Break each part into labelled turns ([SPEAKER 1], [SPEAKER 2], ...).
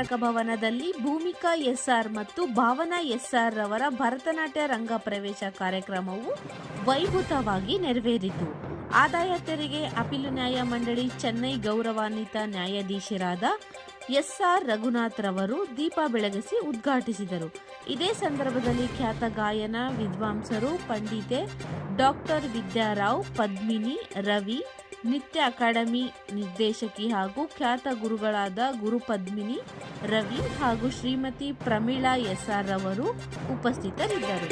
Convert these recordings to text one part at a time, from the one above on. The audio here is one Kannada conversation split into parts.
[SPEAKER 1] ಸ್ಮಾರಕ ಭವನದಲ್ಲಿ ಭೂಮಿಕಾ ಎಸ್ಆರ್ ಮತ್ತು ಭಾವನಾ ಎಸ್ಆರ್ ರವರ ಭರತನಾಟ್ಯ ರಂಗ ಪ್ರವೇಶ ಕಾರ್ಯಕ್ರಮವು ವೈಭೂತವಾಗಿ ನೆರವೇರಿತು. ಆದಾಯ ತೆರಿಗೆ ಅಪೀಲು ನ್ಯಾಯಮಂಡಳಿ ಚೆನ್ನೈ ಗೌರವಾನ್ವಿತ ನ್ಯಾಯಾಧೀಶರಾದ ಎಸ್ಆರ್ ರಘುನಾಥ್ ರವರು ದೀಪ ಬೆಳಗಿಸಿ ಉದ್ಘಾಟಿಸಿದರು. ಇದೇ ಸಂದರ್ಭದಲ್ಲಿ ಖ್ಯಾತ ಗಾಯನ ವಿದ್ವಾಂಸರು ಪಂಡಿತೆ ಡಾಕ್ಟರ್ ವಿದ್ಯಾರಾವ್, ಪದ್ಮಿನಿ, ರವಿ, ನಿತ್ಯ ಅಕಾಡೆಮಿ ನಿರ್ದೇಶಕಿ ಹಾಗೂ ಖ್ಯಾತ ಗುರುಗಳಾದ ಗುರುಪದ್ಮಿನಿ, ರವಿ ಹಾಗೂ ಶ್ರೀಮತಿ ಪ್ರಮೀಳಾ ಎಸ್ಆರ್ ರವರು ಉಪಸ್ಥಿತರಿದ್ದರು.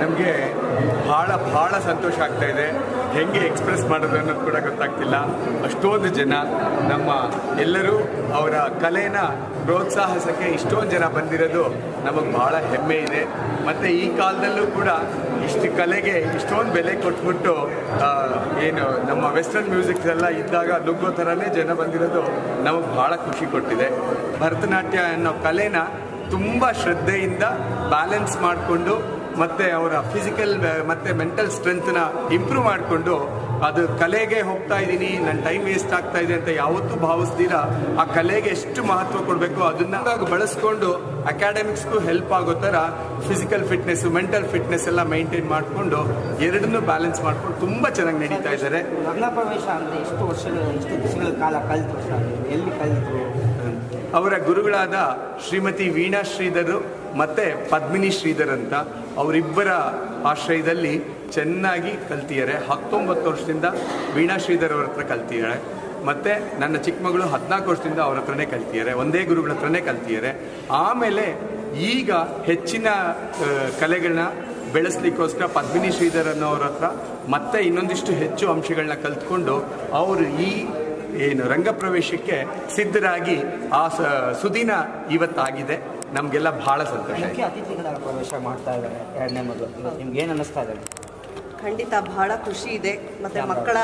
[SPEAKER 2] ನಮಗೆ ಭಾಳ ಸಂತೋಷ ಆಗ್ತಾ ಇದೆ. ಹೆಂಗೆ ಎಕ್ಸ್ಪ್ರೆಸ್ ಮಾಡೋದು ಅನ್ನೋದು ಕೂಡ ಗೊತ್ತಾಗ್ತಿಲ್ಲ. ಅಷ್ಟೊಂದು ಜನ ನಮ್ಮ ಎಲ್ಲರೂ ಅವರ ಕಲೆನ ಪ್ರೋತ್ಸಾಹಿಸೋಕ್ಕೆ ಇಷ್ಟೊಂದು ಜನ ಬಂದಿರೋದು ನಮಗೆ ಭಾಳ ಹೆಮ್ಮೆ ಇದೆ. ಮತ್ತು ಈ ಕಾಲದಲ್ಲೂ ಕೂಡ ಇಷ್ಟು ಕಲೆಗೆ ಇಷ್ಟೊಂದು ಬೆಲೆ ಕೊಟ್ಬಿಟ್ಟು ಏನು ನಮ್ಮ ವೆಸ್ಟರ್ನ್ ಮ್ಯೂಸಿಕ್ಸ್ ಎಲ್ಲ ಇದ್ದಾಗ ನುಗ್ಗೋ ಥರನೇ ಜನ ಬಂದಿರೋದು ನಮಗೆ ಭಾಳ ಖುಷಿ ಕೊಟ್ಟಿದೆ. ಭರತನಾಟ್ಯ ಅನ್ನೋ ಕಲೆನ ತುಂಬ ಶ್ರದ್ಧೆಯಿಂದ ಬ್ಯಾಲೆನ್ಸ್ ಮಾಡಿಕೊಂಡು ಮತ್ತು ಅವರ ಫಿಸಿಕಲ್ ಮತ್ತು ಮೆಂಟಲ್ ಸ್ಟ್ರೆಂತ್ನ ಇಂಪ್ರೂವ್ ಮಾಡಿಕೊಂಡು ಅದು ಕಲೆಗೆ ಹೋಗ್ತಾ ಇದ್ದೀನಿ, ನನ್ನ ಟೈಮ್ ವೇಸ್ಟ್ ಆಗ್ತಾ ಇದೆ ಅಂತ ಯಾವತ್ತೂ ಭಾವಿಸ್ದಿರ ಆ ಕಲೆಗೆ ಎಷ್ಟು ಮಹತ್ವ ಕೊಡಬೇಕು ಅದನ್ನ ಬಳಸ್ಕೊಂಡು ಅಕಾಡೆಮಿಕ್ಸ್ಗೂ ಹೆಲ್ಪ್ ಆಗೋ ಥರ ಫಿಸಿಕಲ್ ಫಿಟ್ನೆಸ್ಸು ಮೆಂಟಲ್ ಫಿಟ್ನೆಸ್ ಎಲ್ಲ ಮೈಂಟೈನ್ ಮಾಡಿಕೊಂಡು ಎರಡನ್ನೂ ಬ್ಯಾಲೆನ್ಸ್ ಮಾಡ್ಕೊಂಡು ತುಂಬ ಚೆನ್ನಾಗಿ ನಡೀತಾ ಇದ್ದಾರೆ.
[SPEAKER 3] ರಂಗಪ್ರವೇಶ ಅಂದರೆ ಎಷ್ಟು ದಿವಸಗಳ ಕಾಲ ಕಲಿತು ಎಲ್ಲಿ ಕಲಿತು?
[SPEAKER 2] ಅವರ ಗುರುಗಳಾದ ಶ್ರೀಮತಿ ವೀಣಾ ಶ್ರೀಧರ್ ಮತ್ತು ಪದ್ಮಿನಿ ಶ್ರೀಧರ್ ಅಂತ ಅವರಿಬ್ಬರ ಆಶ್ರಯದಲ್ಲಿ ಚೆನ್ನಾಗಿ ಕಲ್ತಿದ್ದಾರೆ. 19 ವರ್ಷದಿಂದ ವೀಣಾ ಶ್ರೀಧರ್ ಅವ್ರ ಹತ್ರ ಕಲ್ತಿದ್ದಾರೆ. ಮತ್ತು ನನ್ನ ಚಿಕ್ಕ ಮಗಳು 14 ವರ್ಷದಿಂದ ಅವ್ರ ಹತ್ರನೇ ಕಲ್ತಿದ್ದಾರೆ. ಒಂದೇ ಗುರುಗಳ ಹತ್ರನೇ ಕಲ್ತಿದ್ದಾರೆ. ಆಮೇಲೆ ಈಗ ಹೆಚ್ಚಿನ ಕಲೆಗಳನ್ನ ಬೆಳೆಸ್ಲಿಕ್ಕೋಸ್ಕರ ಪದ್ಮಿನಿ ಶ್ರೀಧರ್ ಅನ್ನೋವ್ರ ಹತ್ರ ಮತ್ತೆ ಇನ್ನೊಂದಿಷ್ಟು ಹೆಚ್ಚು ಅಂಶಗಳನ್ನ ಕಲ್ತ್ಕೊಂಡು ಅವರು ಈ ಏನು ರಂಗಪ್ರವೇಶಕ್ಕೆ ಸಿದ್ಧರಾಗಿ ಆ ಸುದಿನ ಇವತ್ತಾಗಿದೆ. ನಮಗೆಲ್ಲ ಬಹಳ ಸಂತೋಷ.
[SPEAKER 3] ಅತಿಥಿಗಳ ಪ್ರವೇಶ ಮಾಡ್ತಾ ಇದ್ದಾರೆ ಎರಡನೇ ಮೊದಲು. ನಿಮ್ಗೆ ಏನು ಅನ್ನಿಸ್ತಾ ಇದೆ?
[SPEAKER 4] ಖಂಡಿತ ಬಹಳ ಖುಷಿ ಇದೆ. ಮತ್ತು ಮಕ್ಕಳ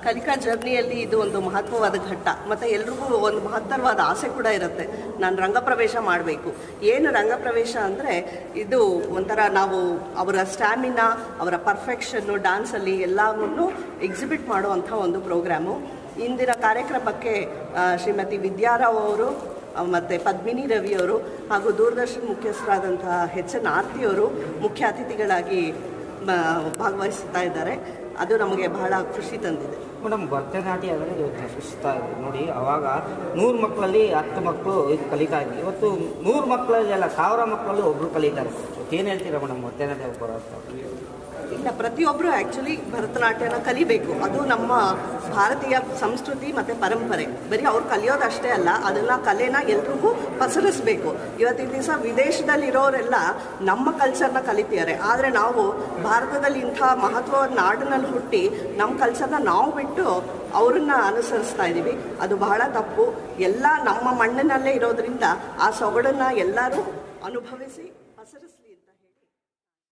[SPEAKER 4] ಕಲಿಕಾ ಜರ್ನಿಯಲ್ಲಿ ಇದು ಒಂದು ಮಹತ್ವವಾದ ಘಟ್ಟ. ಮತ್ತು ಎಲ್ರಿಗೂ ಒಂದು ಮಹತ್ತರವಾದ ಆಸೆ ಕೂಡ ಇರುತ್ತೆ, ನಾನು ರಂಗಪ್ರವೇಶ ಮಾಡಬೇಕು. ಏನು ರಂಗಪ್ರವೇಶ ಅಂದರೆ ಇದು ಒಂಥರ ನಾವು ಅವರ ಸ್ಟ್ಯಾಮಿನಾ, ಅವರ ಪರ್ಫೆಕ್ಷನ್ನು ಡ್ಯಾನ್ಸಲ್ಲಿ ಎಲ್ಲವನ್ನೂ ಎಕ್ಸಿಬಿಟ್ ಮಾಡುವಂಥ ಒಂದು ಪ್ರೋಗ್ರಾಮು. ಇಂದಿನ ಕಾರ್ಯಕ್ರಮಕ್ಕೆ ಶ್ರೀಮತಿ ವಿದ್ಯಾರಾವ್ ಅವರು ಮತ್ತು ಪದ್ಮಿನಿ ರವಿಯವರು ಹಾಗೂ ದೂರದರ್ಶನ ಮುಖ್ಯಸ್ಥರಾದಂತಹ ಎನ್ ಆರ್ತಿಯವರು ಮುಖ್ಯ ಅತಿಥಿಗಳಾಗಿ ಭಾಗವಹಿಸ್ತಾ ಇದ್ದಾರೆ. ಅದು ನಮಗೆ ಬಹಳ ಖುಷಿ ತಂದಿದೆ.
[SPEAKER 3] ಮೇಡಮ್, ಭರತನಾಟ್ಯ ಅಂದರೆ ಇವತ್ತು ಸುಸ್ತಾ ಇದೆ ನೋಡಿ. ಅವಾಗ 100 ಮಕ್ಕಳಲ್ಲಿ 10 ಮಕ್ಕಳು ಇದು ಕಲಿತಾ ಇದ್ವಿ. ಇವತ್ತು 100 ಮಕ್ಕಳಲ್ಲಿ ಅಲ್ಲ 1000 ಮಕ್ಕಳಲ್ಲಿ ಒಬ್ಬರು ಕಲಿತಾರೆ. ಏನು ಹೇಳ್ತೀರಾ ಮೇಡಮ್ ಭರತನಾಟ್ಯ ಬರೋದು?
[SPEAKER 4] ಇಲ್ಲ, ಪ್ರತಿಯೊಬ್ಬರು ಆ್ಯಕ್ಚುಲಿ ಭರತನಾಟ್ಯನ ಕಲಿಬೇಕು. ಅದು ನಮ್ಮ ಭಾರತೀಯ ಸಂಸ್ಕೃತಿ ಮತ್ತು ಪರಂಪರೆ. ಬರೀ ಅವ್ರು ಕಲಿಯೋದಷ್ಟೇ ಅಲ್ಲ, ಅದನ್ನು ಕಲೆನ ಎಲ್ರಿಗೂ ಪಸರಿಸಬೇಕು. ಇವತ್ತಿನ ದಿವಸ ವಿದೇಶದಲ್ಲಿರೋರೆಲ್ಲ ನಮ್ಮ ಕಲ್ಚರ್ನ ಕಲಿತಿದ್ದಾರೆ. ಆದರೆ ನಾವು ಭಾರತದಲ್ಲಿ ಇಂಥ ಮಹತ್ವದ ನಾಡಿನಲ್ಲಿ ಹುಟ್ಟಿ ನಮ್ಮ ಕಲ್ಚರ್ನ ನಾವು ಬಿಟ್ಟು ಅವ್ರನ್ನ ಅನುಸರಿಸ್ತಾ ಇದ್ದೀವಿ. ಅದು ಬಹಳ ತಪ್ಪು. ಎಲ್ಲ ನಮ್ಮ ಮಣ್ಣಿನಲ್ಲೇ ಇರೋದ್ರಿಂದ ಆ ಸೊಗಡನ್ನು ಎಲ್ಲರೂ ಅನುಭವಿಸಿ